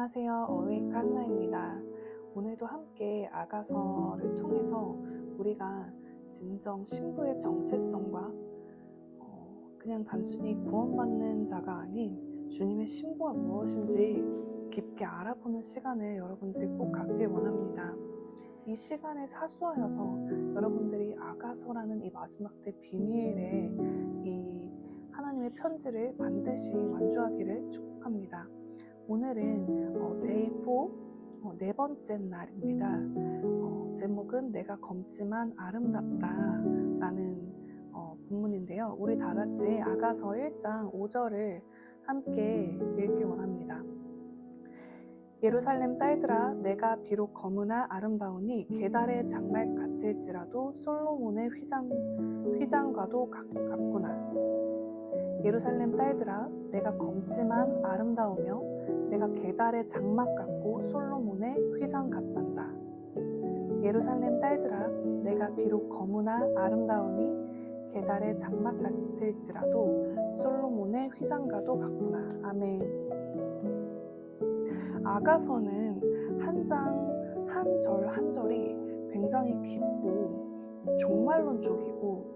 안녕하세요. 어웨이크 한나입니다. 오늘도 함께 아가서를 통해서 우리가 진정 신부의 정체성과 그냥 단순히 구원받는 자가 아닌 주님의 신부가 무엇인지 깊게 알아보는 시간을 여러분들이 꼭 갖길 원합니다. 이 시간을 사수하여서 여러분들이 아가서라는 이 마지막 때 비밀의 이 하나님의 편지를 반드시 완주하기를 축복합니다. 오늘은 데이 4 네 번째 날입니다. 제목은 내가 검지만 아름답다 라는 본문인데요. 우리 다 같이 아가서 1장 5절을 함께 읽길 원합니다. 예루살렘 딸들아, 내가 비록 검으나 아름다우니 게달의 장막 같을지라도 솔로몬의 휘장과도 같구나. 예루살렘 딸들아, 내가 검지만 아름다우며 내가 게달의 장막 같고 솔로몬의 휘장 같단다. 예루살렘 딸들아, 내가 비록 검으나 아름다우니 게달의 장막 같을지라도 솔로몬의 휘장과도 같구나. 아멘. 아가서는 한 절 한 절이 굉장히 깊고 종말론적이고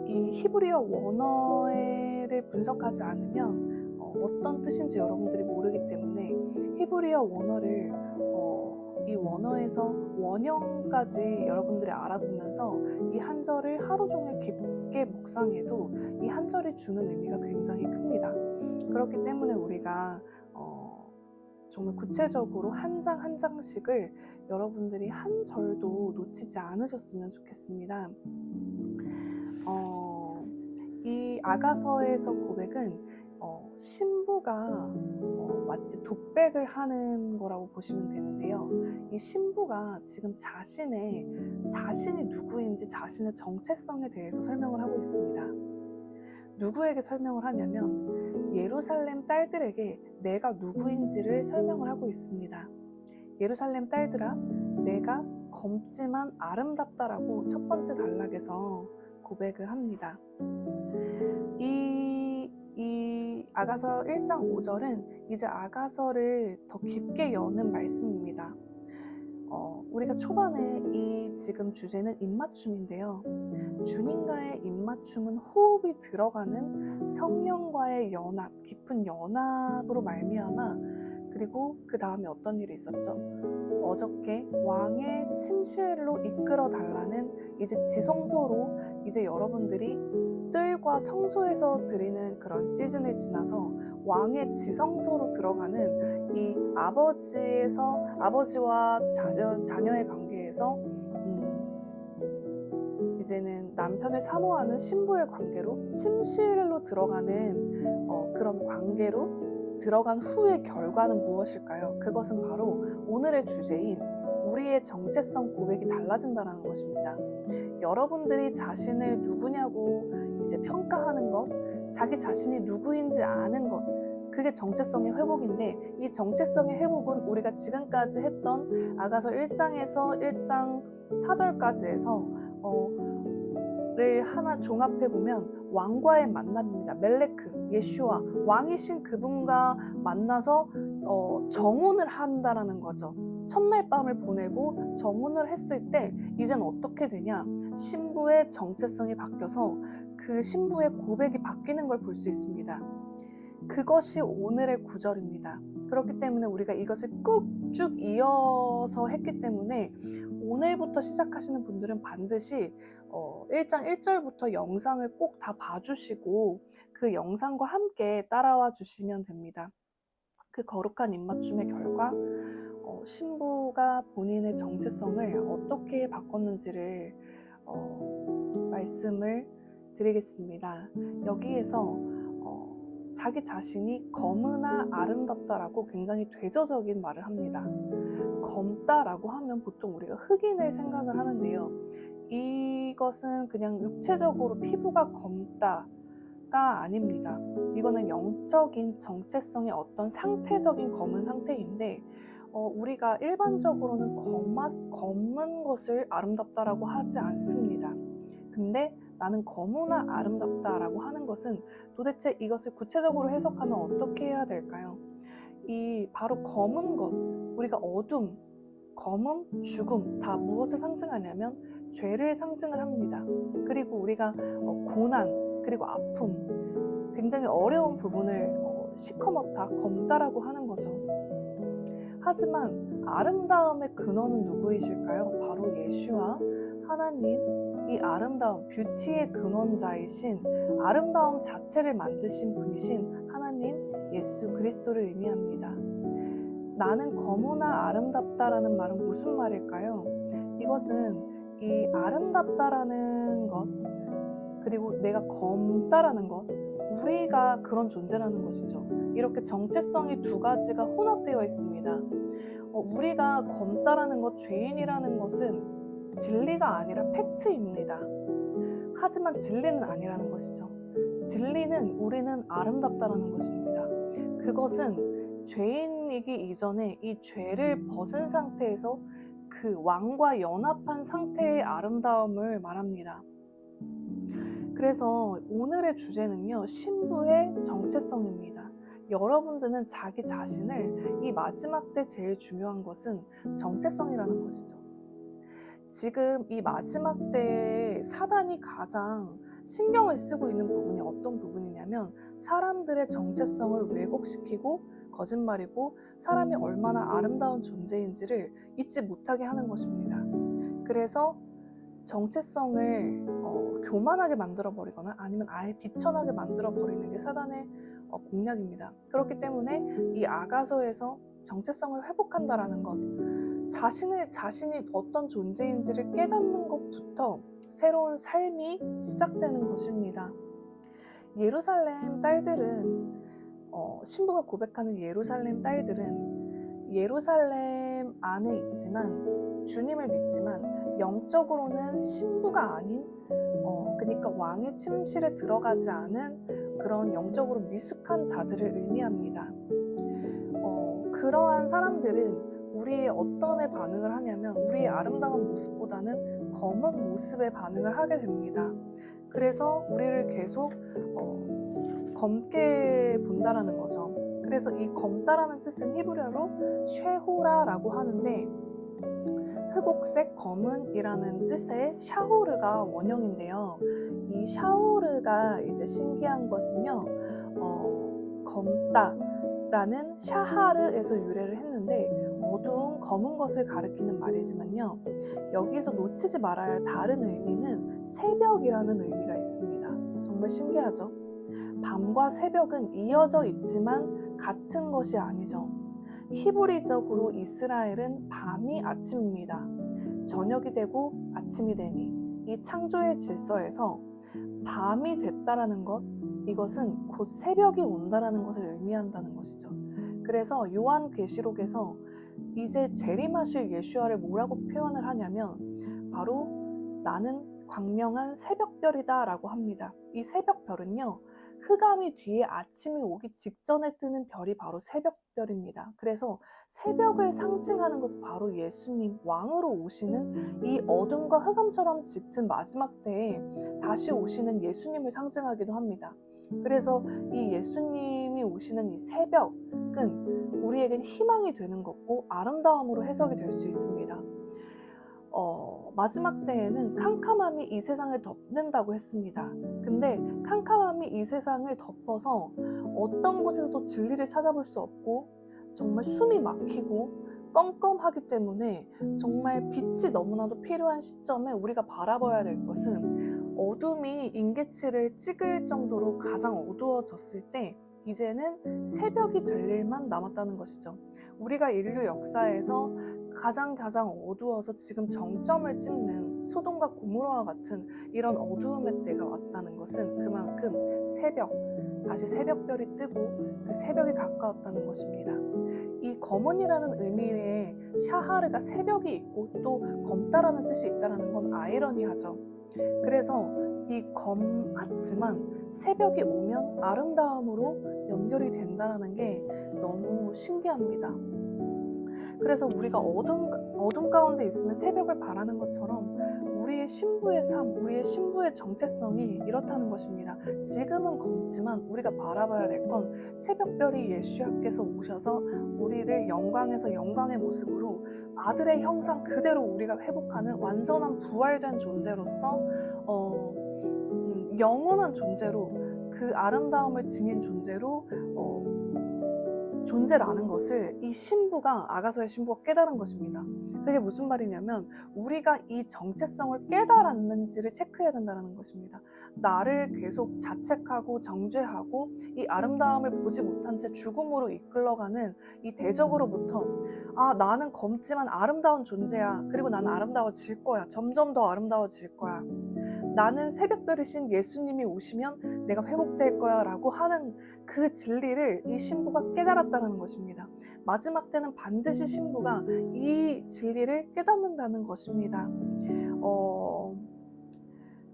이 히브리어 원어를 분석하지 않으면 어떤 뜻인지 여러분들이 모르기 때문에 히브리어 원어를 이 원어에서 원형까지 여러분들이 알아보면서 이 한 절을 하루 종일 깊게 묵상해도 이 한 절이 주는 의미가 굉장히 큽니다. 그렇기 때문에 우리가 정말 구체적으로 한 장 한 장씩을 여러분들이 한 절도 놓치지 않으셨으면 좋겠습니다. 이 아가서에서 고백은 신부가 마치 독백을 하는 거라고 보시면 되는데요. 이 신부가 지금 자신이 누구인지 자신의 정체성에 대해서 설명을 하고 있습니다. 누구에게 설명을 하냐면 예루살렘 딸들에게 내가 누구인지를 설명을 하고 있습니다. 예루살렘 딸들아, 내가 검지만 아름답다라고 첫 번째 단락에서 고백을 합니다. 이 아가서 1장 5절은 이제 아가서를 더 깊게 여는 말씀입니다. 우리가 초반에 이 지금 주제는 입맞춤인데요. 주님과의 입맞춤은 호흡이 들어가는 성령과의 연합, 깊은 연합으로 말미암아 그리고 그 다음에 어떤 일이 있었죠? 어저께 왕의 침실로 이끌어 달라는 이제 지성소로 이제 여러분들이 뜰과 성소에서 드리는 그런 시즌을 지나서 왕의 지성소로 들어가는 이 아버지와 자녀의 관계에서 이제는 남편을 사모하는 신부의 관계로 침실로 들어가는 그런 관계로 들어간 후의 결과는 무엇일까요? 그것은 바로 오늘의 주제인 우리의 정체성 고백이 달라진다는 것입니다. 여러분들이 자신을 누구냐고 이제 평가하는 것, 자기 자신이 누구인지 아는 것, 그게 정체성의 회복인데 이 정체성의 회복은 우리가 지금까지 했던 아가서 1장에서 1장 4절까지 해서 를 하나 종합해보면 왕과의 만남입니다. 멜레크, 예슈아, 왕이신 그분과 만나서 정혼을 한다라는 거죠. 첫날 밤을 보내고 정혼을 했을 때 이젠 어떻게 되냐? 신부의 정체성이 바뀌어서 그 신부의 고백이 바뀌는 걸 볼 수 있습니다. 그것이 오늘의 구절입니다. 그렇기 때문에 우리가 이것을 꾹 쭉 이어서 했기 때문에 오늘부터 시작하시는 분들은 반드시 1장 1절부터 영상을 꼭 다 봐주시고 그 영상과 함께 따라와 주시면 됩니다. 그 거룩한 입맞춤의 결과 신부가 본인의 정체성을 어떻게 바꿨는지를 말씀을 드리겠습니다. 여기에서 자기 자신이 검으나 아름답다라고 굉장히 대조적인 말을 합니다. 검다라고 하면 보통 우리가 흑인을 생각을 하는데요. 이것은 그냥 육체적으로 피부가 검다가 아닙니다. 이거는 영적인 정체성의 어떤 상태적인 검은 상태인데 우리가 일반적으로는 검은 것을 아름답다라고 하지 않습니다. 근데 나는 검으나 아름답다라고 하는 것은 도대체 이것을 구체적으로 해석하면 어떻게 해야 될까요? 이 바로 검은 것, 우리가 어둠, 검음, 죽음 다 무엇을 상징하냐면 죄를 상징을 합니다. 그리고 우리가 고난, 그리고 아픔, 굉장히 어려운 부분을 시커멓다, 검다라고 하는 거죠. 하지만 아름다움의 근원은 누구이실까요? 바로 예수와 하나님, 이 아름다움, 뷰티의 근원자이신 아름다움 자체를 만드신 분이신 하나님 예수 그리스도를 의미합니다. 나는 검으나 아름답다라는 말은 무슨 말일까요? 이것은 이 아름답다라는 것, 그리고 내가 검다라는 것, 우리가 그런 존재라는 것이죠. 이렇게 정체성이 두 가지가 혼합되어 있습니다. 우리가 검다라는 것, 죄인이라는 것은 진리가 아니라 팩트입니다. 하지만 진리는 아니라는 것이죠. 진리는 우리는 아름답다라는 것입니다. 그것은 죄인이기 이전에 이 죄를 벗은 상태에서 그 왕과 연합한 상태의 아름다움을 말합니다. 그래서 오늘의 주제는요, 신부의 정체성입니다. 여러분들은 자기 자신을 이 마지막 때 제일 중요한 것은 정체성이라는 것이죠. 지금 이 마지막 때에 사단이 가장 신경을 쓰고 있는 부분이 어떤 부분이냐면 사람들의 정체성을 왜곡시키고 거짓말이고 사람이 얼마나 아름다운 존재인지를 잊지 못하게 하는 것입니다. 그래서 정체성을 교만하게 만들어버리거나 아니면 아예 비천하게 만들어버리는 게 사단의 공략입니다. 그렇기 때문에 이 아가서에서 정체성을 회복한다라는 것, 자신이 어떤 존재인지를 깨닫는 것부터 새로운 삶이 시작되는 것입니다. 예루살렘 딸들은 신부가 고백하는 예루살렘 딸들은 예루살렘 안에 있지만 주님을 믿지만 영적으로는 신부가 아닌 그러니까 왕의 침실에 들어가지 않은 그런 영적으로 미숙한 자들을 의미합니다. 그러한 사람들은 우리의 어떤에 반응을 하냐면 우리의 아름다운 모습보다는 검은 모습에 반응을 하게 됩니다. 그래서 우리를 계속 검게 본다라는 거죠. 그래서 이 검다라는 뜻은 히브리어로 쉐호라라고 하는데 흑옥색 검은이라는 뜻의 샤호르가 원형인데요. 이 샤호르가 이제 신기한 것은요, 검다라는 샤하르에서 유래를 했는데 어두운 검은 것을 가리키는 말이지만요. 여기에서 놓치지 말아야 할 다른 의미는 새벽이라는 의미가 있습니다. 정말 신기하죠? 밤과 새벽은 이어져 있지만 같은 것이 아니죠. 히브리적으로 이스라엘은 밤이 아침입니다. 저녁이 되고 아침이 되니 이 창조의 질서에서 밤이 됐다라는 것, 이것은 곧 새벽이 온다라는 것을 의미한다는 것이죠. 그래서 요한계시록에서 이제 재림하실 예수와를 뭐라고 표현을 하냐면 바로 나는 광명한 새벽별이다 라고 합니다. 이 새벽별은요, 흑암이 뒤에 아침이 오기 직전에 뜨는 별이 바로 새벽별입니다. 그래서 새벽을 상징하는 것은 바로 예수님 왕으로 오시는 이 어둠과 흑암처럼 짙은 마지막 때에 다시 오시는 예수님을 상징하기도 합니다. 그래서 이 예수님이 오시는 이 새벽은 우리에겐 희망이 되는 것고 아름다움으로 해석이 될 수 있습니다. 마지막 때에는 캄캄함이 이 세상을 덮는다고 했습니다. 근데 캄캄함이 이 세상을 덮어서 어떤 곳에서도 진리를 찾아볼 수 없고 정말 숨이 막히고 껌껌하기 때문에 정말 빛이 너무나도 필요한 시점에 우리가 바라봐야 될 것은 어둠이 인계치를 찍을 정도로 가장 어두워졌을 때 이제는 새벽이 될 일만 남았다는 것이죠. 우리가 인류 역사에서 가장 어두워서 지금 정점을 찍는 소돔과 고모라와 같은 이런 어두움의 때가 왔다는 것은 그만큼 다시 새벽별이 뜨고 그 새벽이 가까웠다는 것입니다. 이 검은이라는 의미의 샤하르가 새벽이 있고 또 검다라는 뜻이 있다는 건 아이러니하죠. 그래서 이 검았지만 새벽이 오면 아름다움으로 연결이 된다는 게 너무 신기합니다. 그래서 우리가 어둠 가운데 있으면 새벽을 바라는 것처럼 우리의 신부의 삶, 우리의 신부의 정체성이 이렇다는 것입니다. 지금은 검지만 우리가 바라봐야 될 건 새벽별이 예수야께서 오셔서 우리를 영광에서 영광의 모습으로 아들의 형상 그대로 우리가 회복하는 완전한 부활된 존재로서 영원한 존재로 그 아름다움을 지닌 존재로 존재라는 것을 이 신부가 아가서의 신부가 깨달은 것입니다. 그게 무슨 말이냐면 우리가 이 정체성을 깨달았는지를 체크해야 된다는 것입니다. 나를 계속 자책하고 정죄하고 이 아름다움을 보지 못한 채 죽음으로 이끌러가는 이 대적으로부터 나는 검지만 아름다운 존재야. 그리고 나는 아름다워질 거야. 점점 더 아름다워질 거야. 나는 새벽별이신 예수님이 오시면 내가 회복될 거야 라고 하는 그 진리를 이 신부가 깨달았다는 것입니다. 마지막 때는 반드시 신부가 이 진리를 깨닫는다는 것입니다.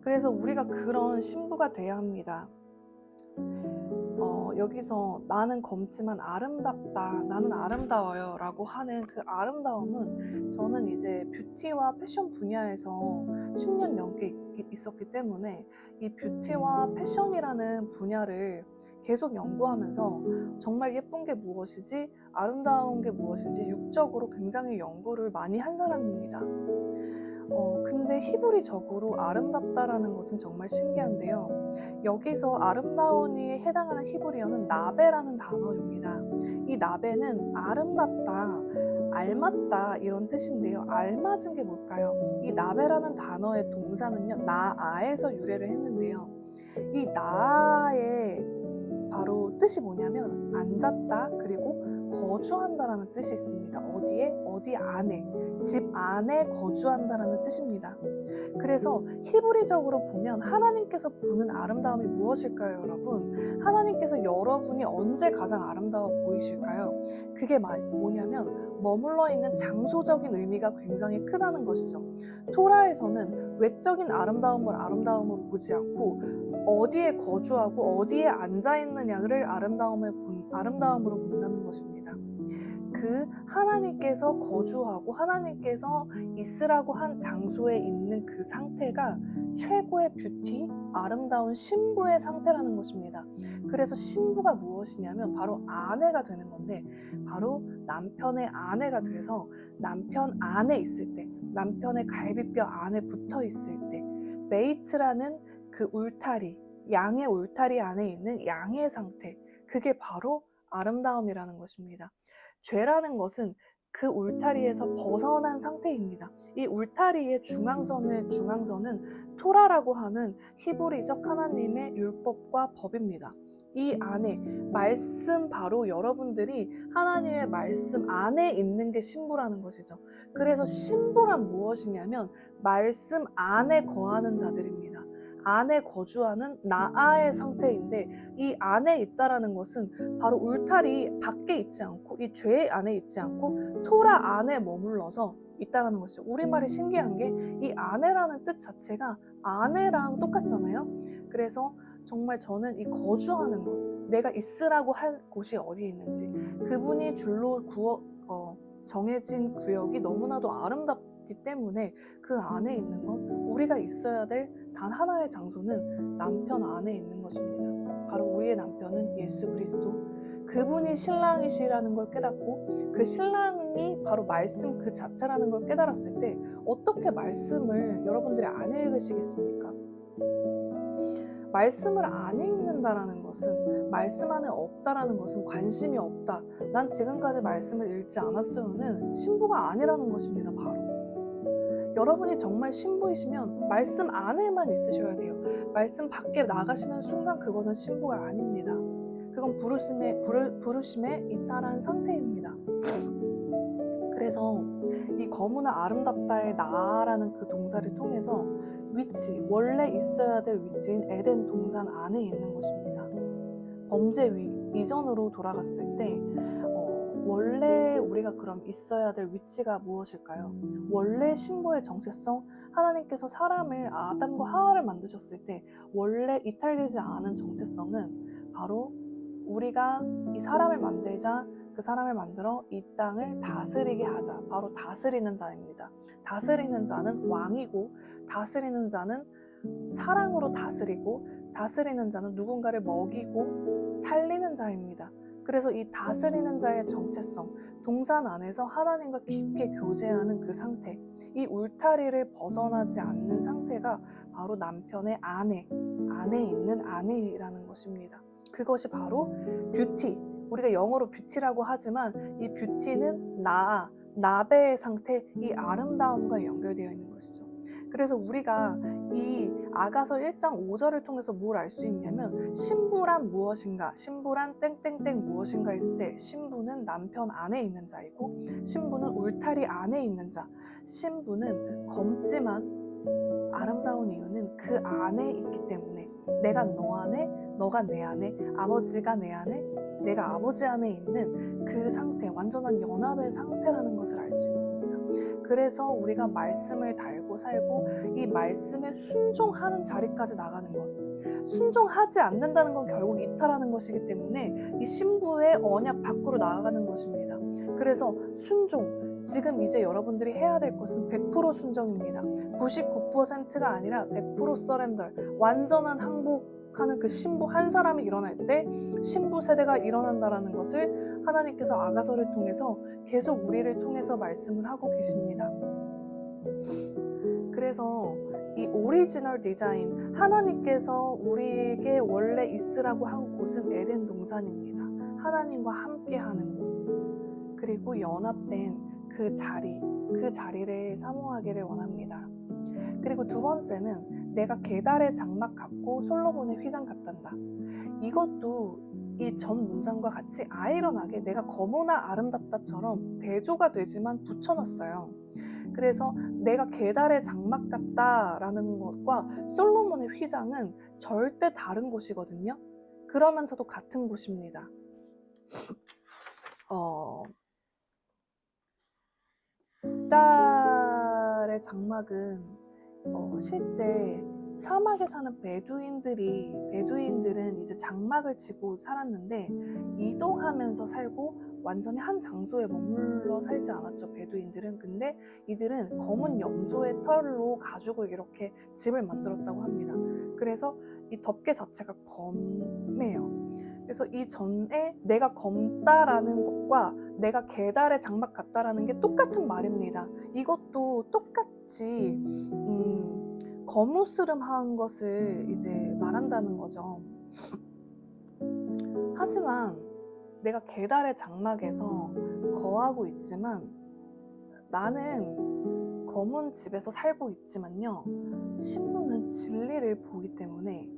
그래서 우리가 그런 신부가 돼야 합니다. 여기서 나는 검지만 아름답다, 나는 아름다워요 라고 하는 그 아름다움은 저는 이제 뷰티와 패션 분야에서 10년 넘게 있었기 때문에 이 뷰티와 패션이라는 분야를 계속 연구하면서 정말 예쁜 게 무엇이지, 아름다운 게 무엇인지 육적으로 굉장히 연구를 많이 한 사람입니다. 근데 히브리적으로 아름답다라는 것은 정말 신기한데요. 여기서 아름다운이에 해당하는 히브리어는 나베라는 단어입니다. 이 나베는 아름답다, 알맞다 이런 뜻인데요. 알맞은 게 뭘까요? 이 나베라는 단어의 동사는요, 나아에서 유래를 했는데요. 이 나아의 바로 뜻이 뭐냐면 앉았다 그리고 거주한다라는 뜻이 있습니다. 어디에? 어디 안에, 집 안에 거주한다라는 뜻입니다. 그래서 히브리적으로 보면 하나님께서 보는 아름다움이 무엇일까요, 여러분? 하나님께서 여러분이 언제 가장 아름다워 보이실까요? 그게 뭐냐면 머물러 있는 장소적인 의미가 굉장히 크다는 것이죠. 토라에서는 외적인 아름다움으로 보지 않고 어디에 거주하고 어디에 앉아 있느냐를 아름다움으로 본다는 것입니다. 그 하나님께서 거주하고 하나님께서 있으라고 한 장소에 있는 그 상태가 최고의 뷰티, 아름다운 신부의 상태라는 것입니다. 그래서 신부가 무엇이냐면 바로 아내가 되는 건데, 바로 남편의 아내가 돼서 남편 안에 있을 때, 남편의 갈비뼈 안에 붙어 있을 때, 메이트라는 그 울타리, 양의 울타리 안에 있는 양의 상태, 그게 바로 아름다움이라는 것입니다. 죄라는 것은 그 울타리에서 벗어난 상태입니다. 이 울타리의 중앙선은 토라라고 하는 히브리적 하나님의 율법과 법입니다. 이 안에 말씀, 바로 여러분들이 하나님의 말씀 안에 있는 게 신부라는 것이죠. 그래서 신부란 무엇이냐면 말씀 안에 거하는 자들입니다. 안에 거주하는 나아의 상태인데, 이 안에 있다라는 것은 바로 울타리 밖에 있지 않고 이 죄 안에 있지 않고 토라 안에 머물러서 있다라는 것이죠. 우리말이 신기한 게 이 아내라는 뜻 자체가 아내랑 똑같잖아요. 그래서 정말 저는 이 거주하는 것, 내가 있으라고 할 곳이 어디에 있는지, 그분이 줄로 정해진 구역이 너무나도 아름답기 때문에 그 안에 있는 것, 우리가 있어야 될 단 하나의 장소는 남편 안에 있는 것입니다. 바로 우리의 남편은 예수 그리스도, 그분이 신랑이시라는 걸 깨닫고 그 신랑이 바로 말씀 그 자체라는 걸 깨달았을 때 어떻게 말씀을 여러분들이 안 읽으시겠습니까? 말씀을 안 읽는다라는 것은, 말씀 안에 없다라는 것은 관심이 없다, 난 지금까지 말씀을 읽지 않았어요는 신부가 아니라는 것입니다. 바로 여러분이 정말 신부이시면 말씀 안에만 있으셔야 돼요. 말씀 밖에 나가시는 순간 그것은 신부가 아닙니다. 그건 부르심에 이탈한 상태입니다. 그래서 이 거무나 아름답다의 나라는 그 동사를 통해서 위치, 원래 있어야 될 위치인 에덴 동산 안에 있는 것입니다. 범죄 이전으로 돌아갔을 때 원래 우리가 그럼 있어야 될 위치가 무엇일까요? 원래 신부의 정체성, 하나님께서 사람을, 아담과 하와를 만드셨을 때 원래 이탈되지 않은 정체성은 바로 우리가 이 사람을 만들자 그 사람을 만들어 이 땅을 다스리게 하자. 바로 다스리는 자입니다. 다스리는 자는 왕이고, 다스리는 자는 사랑으로 다스리고, 다스리는 자는 누군가를 먹이고 살리는 자입니다. 그래서 이 다스리는 자의 정체성, 동산 안에서 하나님과 깊게 교제하는 그 상태, 이 울타리를 벗어나지 않는 상태가 바로 남편의 안에 있는 아내라는 것입니다. 그것이 바로 뷰티, 우리가 영어로 뷰티라고 하지만 이 뷰티는 나베의 상태, 이 아름다움과 연결되어 있는 것이죠. 그래서 우리가 이 아가서 1장 5절을 통해서 뭘 알 수 있냐면, 신부란 무엇인가, 신부란 땡땡땡 무엇인가 했을 때 신부는 남편 안에 있는 자이고, 신부는 울타리 안에 있는 자, 신부는 검지만 아름다운 이유는 그 안에 있기 때문에, 내가 너 안에, 너가 내 안에, 아버지가 내 안에, 내가 아버지 안에 있는 그 상태, 완전한 연합의 상태라는 것을 알 수 있습니다. 그래서 우리가 말씀을 달고 살고 이 말씀에 순종하는 자리까지 나가는 것, 순종하지 않는다는 건 결국 이탈하는 것이기 때문에 이 신부의 언약 밖으로 나아가는 것입니다. 그래서 순종, 지금 이제 여러분들이 해야 될 것은 100% 순종입니다. 99%가 아니라 100% 서렌더, 완전한 항복하는 그 신부 한 사람이 일어날 때 신부 세대가 일어난다라는 것을 하나님께서 아가서를 통해서 계속 우리를 통해서 말씀을 하고 계십니다. 그래서 이 오리지널 디자인, 하나님께서 우리에게 원래 있으라고 한 곳은 에덴 동산입니다. 하나님과 함께하는 곳, 그리고 연합된 그 자리를 사모하기를 원합니다. 그리고 두 번째는 내가 계달의 장막 같고 솔로몬의 휘장 같단다. 이것도 이 전 문장과 같이 아이러나게 내가 거무나 아름답다처럼 대조가 되지만 붙여놨어요. 그래서 내가 계달의 장막 같다라는 것과 솔로몬의 휘장은 절대 다른 곳이거든요. 그러면서도 같은 곳입니다. 계달의 장막은 실제 사막에 사는 베두인들은 이제 장막을 치고 살았는데, 이동하면서 살고 완전히 한 장소에 머물러 살지 않았죠, 베두인들은. 근데 이들은 검은 염소의 털로 가죽을 이렇게 집을 만들었다고 합니다. 그래서 이 덮개 자체가 검해요. 그래서 이 전에 내가 검다라는 것과 내가 계달의 장막 같다라는 게 똑같은 말입니다. 이것도 똑같이 거무스름한 것을 이제 말한다는 거죠. 하지만 내가 계달의 장막에서 거하고 있지만, 나는 검은 집에서 살고 있지만요, 신부는 진리를 보기 때문에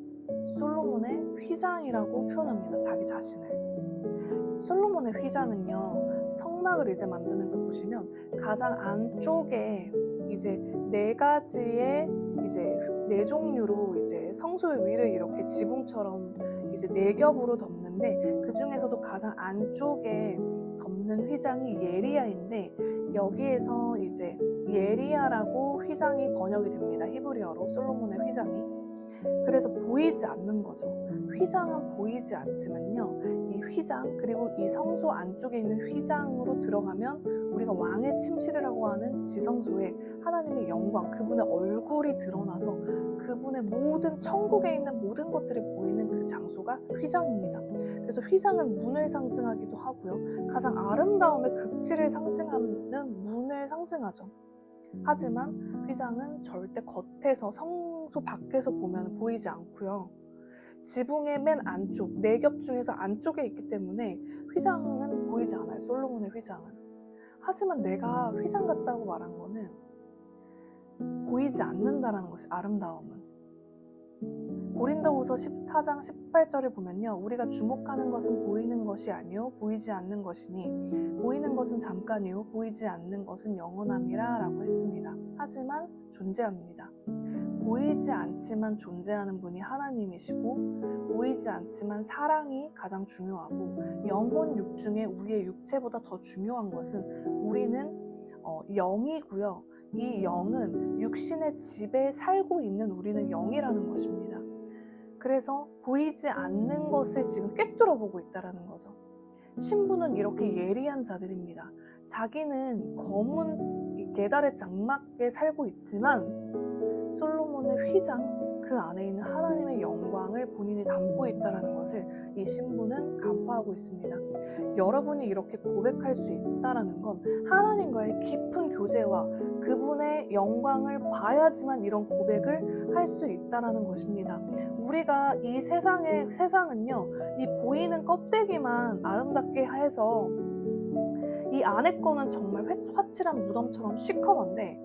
솔로몬의 휘장이라고 표현합니다, 자기 자신을. 솔로몬의 휘장은요, 성막을 이제 만드는 거 보시면 가장 안쪽에 이제 4가지의 이제 4종류로 이제 성소의 위를 이렇게 지붕처럼 이제 4겹으로 덮는데, 그 중에서도 가장 안쪽에 덮는 휘장이 예리야인데, 여기에서 이제 예리야라고 휘장이 번역이 됩니다, 히브리어로. 솔로몬의 휘장이. 그래서 보이지 않는 거죠. 휘장은 보이지 않지만요, 이 휘장, 그리고 이 성소 안쪽에 있는 휘장으로 들어가면 우리가 왕의 침실이라고 하는 지성소에 하나님의 영광, 그분의 얼굴이 드러나서 그분의 모든 천국에 있는 모든 것들이 보이는 그 장소가 휘장입니다. 그래서 휘장은 문을 상징하기도 하고요, 가장 아름다움의 극치를 상징하는 문을 상징하죠. 하지만 휘장은 절대 겉에서, 성소 밖에서 보면 보이지 않고요, 지붕의 맨 안쪽, 4겹 중에서 안쪽에 있기 때문에 휘장은 보이지 않아요, 솔로몬의 휘장은. 하지만 내가 휘장 같다고 말한 거는 보이지 않는다라는 것이 아름다움은. 고린도후서 14장 18절을 보면요, 우리가 주목하는 것은 보이는 것이 아니요 보이지 않는 것이니 보이는 것은 잠깐이요 보이지 않는 것은 영원함이라 라고 했습니다. 하지만 존재합니다. 보이지 않지만 존재하는 분이 하나님이시고, 보이지 않지만 사랑이 가장 중요하고, 영혼 육 중에 우리의 육체보다 더 중요한 것은 우리는 영이고요, 이 영은 육신의 집에 살고 있는 우리는 영이라는 것입니다. 그래서 보이지 않는 것을 지금 꿰뚫어 보고 있다는 거죠. 신부는 이렇게 예리한 자들입니다. 자기는 검은 이 계달의 장막에 살고 있지만 솔로몬의 휘장, 그 안에 있는 하나님의 영광을 본인이 담고 있다는 것을 이 신부는 간파하고 있습니다. 여러분이 이렇게 고백할 수 있다는 건 하나님과의 깊은 교제와 그분의 영광을 봐야지만 이런 고백을 할 수 있다는 것입니다. 우리가 이 세상은요, 이 보이는 껍데기만 아름답게 해서 이 안에 거는 정말 화칠한 무덤처럼 시커먼데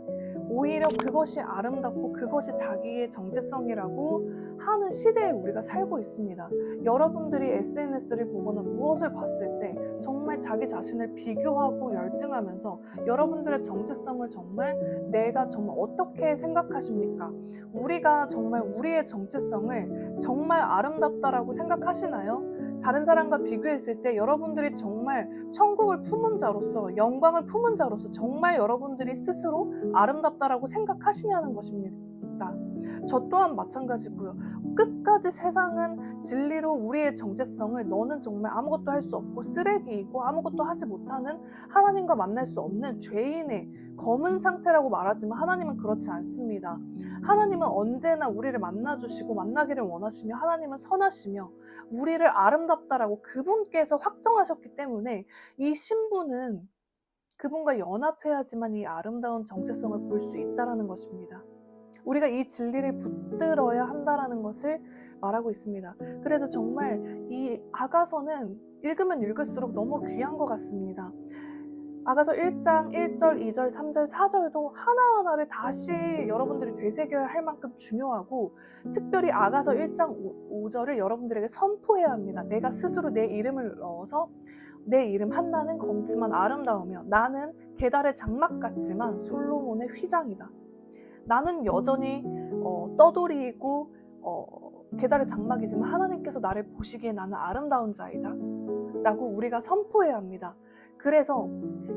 오히려 그것이 아름답고 그것이 자기의 정체성이라고 하는 시대에 우리가 살고 있습니다. 여러분들이 SNS를 보거나 무엇을 봤을 때 정말 자기 자신을 비교하고 열등하면서 여러분들의 정체성을 정말 내가 정말 어떻게 생각하십니까? 우리가 정말 우리의 정체성을 정말 아름답다라고 생각하시나요? 다른 사람과 비교했을 때 여러분들이 정말 천국을 품은 자로서 영광을 품은 자로서 정말 여러분들이 스스로 아름답다라고 생각하시냐는 것입니다. 저 또한 마찬가지고요. 끝까지 세상은 진리로 우리의 정체성을 너는 정말 아무것도 할 수 없고 쓰레기이고 아무것도 하지 못하는 하나님과 만날 수 없는 죄인의 검은 상태라고 말하지만 하나님은 그렇지 않습니다. 하나님은 언제나 우리를 만나주시고 만나기를 원하시며 하나님은 선하시며 우리를 아름답다라고 그분께서 확정하셨기 때문에 이 신부는 그분과 연합해야지만 이 아름다운 정체성을 볼 수 있다는 것입니다. 우리가 이 진리를 붙들어야 한다는 것을 말하고 있습니다. 그래서 정말 이 아가서는 읽으면 읽을수록 너무 귀한 것 같습니다. 아가서 1장 1절, 2절, 3절, 4절도 하나하나를 다시 여러분들이 되새겨야 할 만큼 중요하고 특별히 아가서 1장 5절을 여러분들에게 선포해야 합니다. 내가 스스로 내 이름을 넣어서 내 이름 한나는 검지만 아름다우며 나는 계달의 장막 같지만 솔로몬의 휘장이다. 나는 여전히 떠돌이이고 계달의 장막이지만 하나님께서 나를 보시기에 나는 아름다운 자이다 라고 우리가 선포해야 합니다. 그래서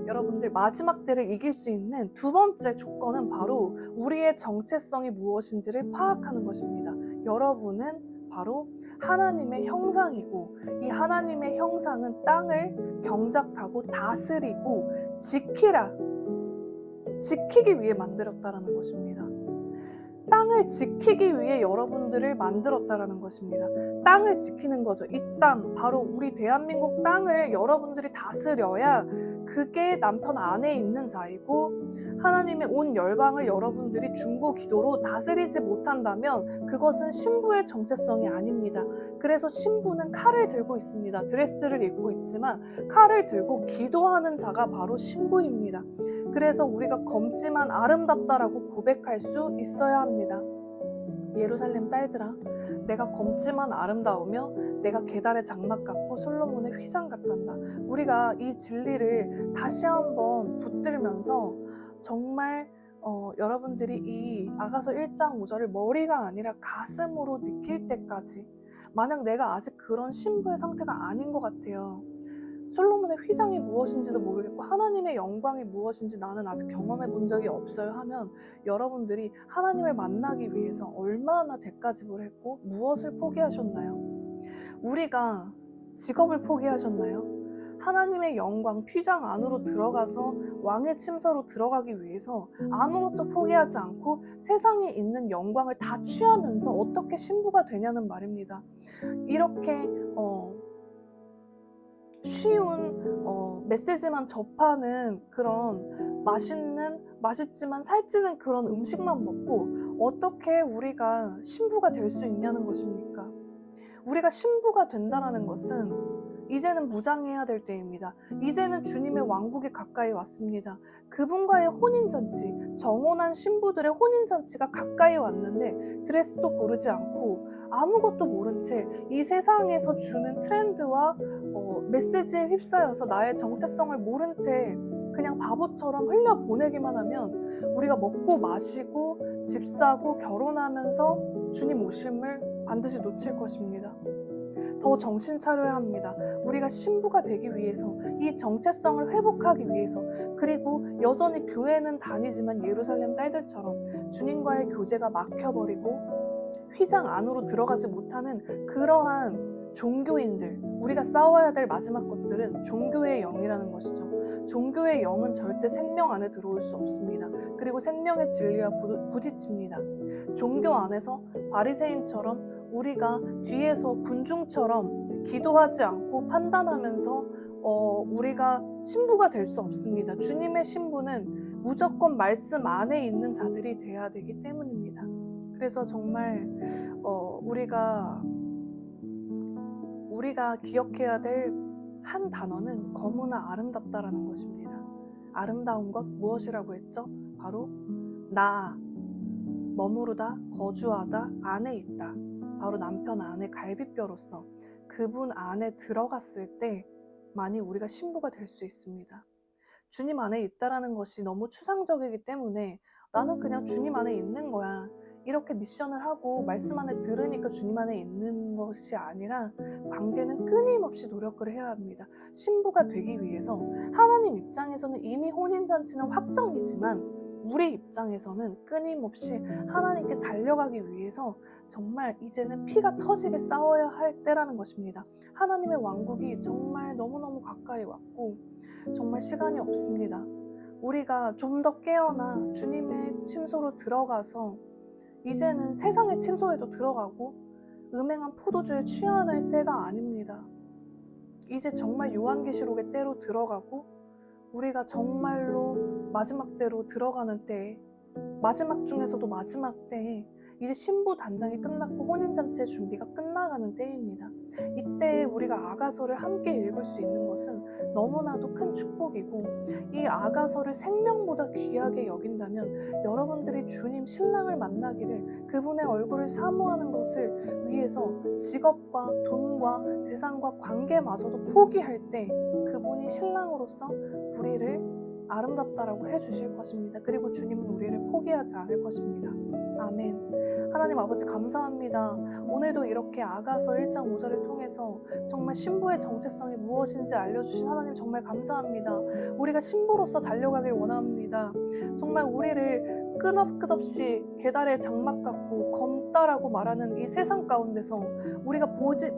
여러분들 마지막 때를 이길 수 있는 두 번째 조건은 바로 우리의 정체성이 무엇인지를 파악하는 것입니다. 여러분은 바로 하나님의 형상이고 이 하나님의 형상은 땅을 경작하고 다스리고 지키기 위해 만들었다는 것입니다. 땅을 지키기 위해 여러분들을 만들었다는 것입니다. 땅을 지키는 거죠. 이 땅, 바로 우리 대한민국 땅을 여러분들이 다스려야 그게 남편 안에 있는 자이고 하나님의 온 열방을 여러분들이 중보 기도로 다스리지 못한다면 그것은 신부의 정체성이 아닙니다. 그래서 신부는 칼을 들고 있습니다. 드레스를 입고 있지만 칼을 들고 기도하는 자가 바로 신부입니다. 그래서 우리가 검지만 아름답다라고 고백할 수 있어야 합니다. 예루살렘 딸들아, 내가 검지만 아름다우며 내가 계달의 장막 같고 솔로몬의 휘장 같단다. 우리가 이 진리를 다시 한번 붙들면서 정말 여러분들이 이 아가서 1장 5절을 머리가 아니라 가슴으로 느낄 때까지 만약 내가 아직 그런 신부의 상태가 아닌 것 같아요. 솔로몬의 휘장이 무엇인지도 모르겠고 하나님의 영광이 무엇인지 나는 아직 경험해 본 적이 없어요 하면 여러분들이 하나님을 만나기 위해서 얼마나 대가집을 했고 무엇을 포기하셨나요? 우리가 직업을 포기하셨나요? 하나님의 영광 휘장 안으로 들어가서 왕의 침서로 들어가기 위해서 아무것도 포기하지 않고 세상에 있는 영광을 다 취하면서 어떻게 신부가 되냐는 말입니다. 이렇게 쉬운 메시지만 접하는 그런 맛있지만 살찌는 그런 음식만 먹고 어떻게 우리가 신부가 될 수 있냐는 것입니까? 우리가 신부가 된다는 것은 이제는 무장해야 될 때입니다. 이제는 주님의 왕국이 가까이 왔습니다. 그분과의 혼인잔치, 정혼한 신부들의 혼인잔치가 가까이 왔는데 드레스도 고르지 않고 아무것도 모른 채 이 세상에서 주는 트렌드와 메시지에 휩싸여서 나의 정체성을 모른 채 그냥 바보처럼 흘려보내기만 하면 우리가 먹고 마시고 집 사고 결혼하면서 주님 오심을 반드시 놓칠 것입니다. 더 정신 차려야 합니다. 우리가 신부가 되기 위해서 이 정체성을 회복하기 위해서 그리고 여전히 교회는 다니지만 예루살렘 딸들처럼 주님과의 교제가 막혀버리고 휘장 안으로 들어가지 못하는 그러한 종교인들 우리가 싸워야 될 마지막 것들은 종교의 영이라는 것이죠. 종교의 영은 절대 생명 안에 들어올 수 없습니다. 그리고 생명의 진리와 부딪힙니다. 종교 안에서 바리새인처럼 우리가 뒤에서 군중처럼 기도하지 않고 판단하면서 우리가 신부가 될 수 없습니다. 주님의 신부는 무조건 말씀 안에 있는 자들이 돼야 되기 때문입니다. 그래서 정말 우리가 기억해야 될 한 단어는 거무나 아름답다라는 것입니다. 아름다운 것 무엇이라고 했죠? 바로 나 머무르다 거주하다 안에 있다. 바로 남편 안에 갈비뼈로서 그분 안에 들어갔을 때만이 우리가 신부가 될 수 있습니다. 주님 안에 있다라는 것이 너무 추상적이기 때문에 나는 그냥 주님 안에 있는 거야, 이렇게 미션을 하고 말씀 안에 들으니까 주님 안에 있는 것이 아니라 관계는 끊임없이 노력을 해야 합니다. 신부가 되기 위해서 하나님 입장에서는 이미 혼인잔치는 확정이지만 우리 입장에서는 끊임없이 하나님께 달려가기 위해서 정말 이제는 피가 터지게 싸워야 할 때라는 것입니다. 하나님의 왕국이 정말 너무너무 가까이 왔고 정말 시간이 없습니다. 우리가 좀 더 깨어나 주님의 침소로 들어가서 이제는 세상의 침소에도 들어가고 음행한 포도주에 취할 때가 아닙니다. 이제 정말 요한계시록의 때로 들어가고 우리가 정말로 마지막 때로 들어가는 때에, 마지막 중에서도 마지막 때에 이제 신부 단장이 끝났고 혼인잔치의 준비가 끝나가는 때입니다. 이때 우리가 아가서를 함께 읽을 수 있는 것은 너무나도 큰 축복이고, 이 아가서를 생명보다 귀하게 여긴다면 여러분들이 주님 신랑을 만나기를, 그분의 얼굴을 사모하는 것을 위해서 직업과 돈과 세상과 관계마저도 포기할 때 그분이 신랑으로서 우리를 아름답다라고 해주실 것입니다. 그리고 주님은 우리를 포기하지 않을 것입니다. 아멘. 하나님 아버지 감사합니다. 오늘도 이렇게 아가서 1장 5절을 통해서 정말 신부의 정체성이 무엇인지 알려주신 하나님 정말 감사합니다. 우리가 신부로서 달려가길 원합니다. 정말 우리를 끝없이 계달의 장막 같고 검다라고 말하는 이 세상 가운데서 우리가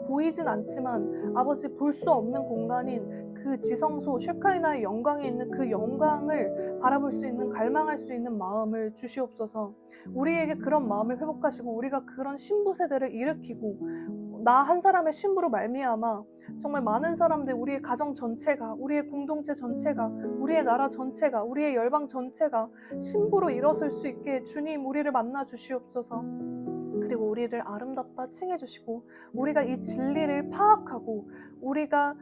보이진 않지만 아버지 볼 수 없는 공간인 그 지성소 쉐카이나의 영광에 있는 그 영광을 바라볼 수 있는, 갈망할 수 있는 마음을 주시옵소서. 우리에게 그런 마음을 회복하시고 우리가 그런 신부 세대를 일으키고 나 한 사람의 신부로 말미암아 정말 많은 사람들, 우리의 가정 전체가, 우리의 공동체 전체가, 우리의 나라 전체가, 우리의 열방 전체가 신부로 일어설 수 있게 주님 우리를 만나 주시옵소서. 그리고 우리를 아름답다 칭해 주시고 우리가 이 진리를 파악하고 우리가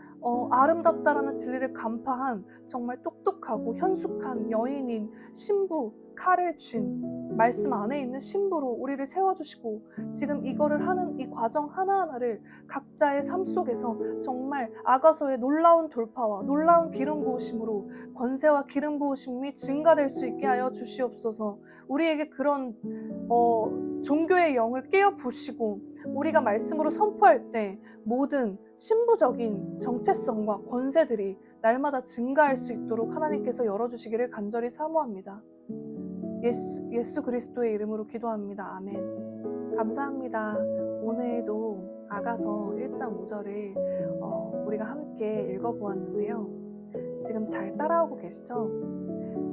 아름답다라는 진리를 간파한 정말 똑똑하고 현숙한 여인인 신부, 칼을 쥔 말씀 안에 있는 신부로 우리를 세워주시고 지금 이거를 하는 이 과정 하나하나를 각자의 삶 속에서 정말 아가서의 놀라운 돌파와 놀라운 기름 부으심으로 권세와 기름 부으심이 증가될 수 있게 하여 주시옵소서. 우리에게 그런 종교의 영을 깨어 부시고 우리가 말씀으로 선포할 때 모든 신부적인 정체성과 권세들이 날마다 증가할 수 있도록 하나님께서 열어주시기를 간절히 사모합니다. 예수 그리스도의 이름으로 기도합니다. 아멘. 감사합니다. 오늘도 아가서 1장 5절을 우리가 함께 읽어보았는데요. 지금 잘 따라오고 계시죠?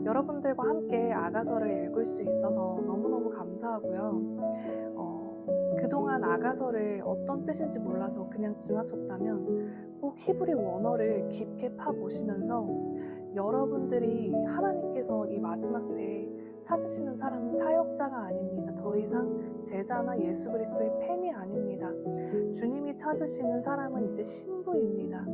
여러분들과 함께 아가서를 읽을 수 있어서 너무너무 감사하고요. 그동안 아가서를 어떤 뜻인지 몰라서 그냥 지나쳤다면 꼭 히브리 원어를 깊게 파보시면서 여러분들이 하나님께서 이 마지막 때에 찾으시는 사람은 사역자가 아닙니다. 더 이상 제자나 예수 그리스도의 팬이 아닙니다. 주님이 찾으시는 사람은 이제 신부입니다.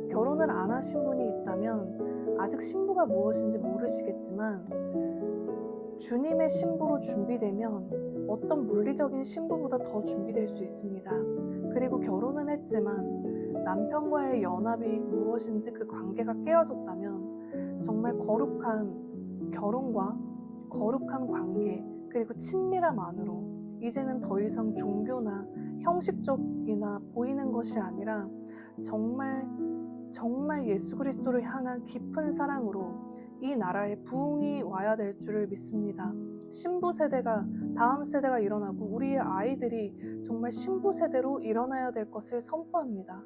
결혼을 안 하신 분이 있다면 아직 신부가 무엇인지 모르시겠지만 주님의 신부로 준비되면 어떤 물리적인 신부보다 더 준비될 수 있습니다. 그리고 결혼은 했지만 남편과의 연합이 무엇인지 그 관계가 깨어졌다면 정말 거룩한 결혼과 거룩한 관계 그리고 친밀함 안으로 이제는 더 이상 종교나 형식적이나 보이는 것이 아니라 정말 예수 그리스도를 향한 깊은 사랑으로 이 나라에 부흥이 와야 될 줄을 믿습니다. 신부 세대가 다음 세대가 일어나고 우리의 아이들이 정말 신부 세대로 일어나야 될 것을 선포합니다.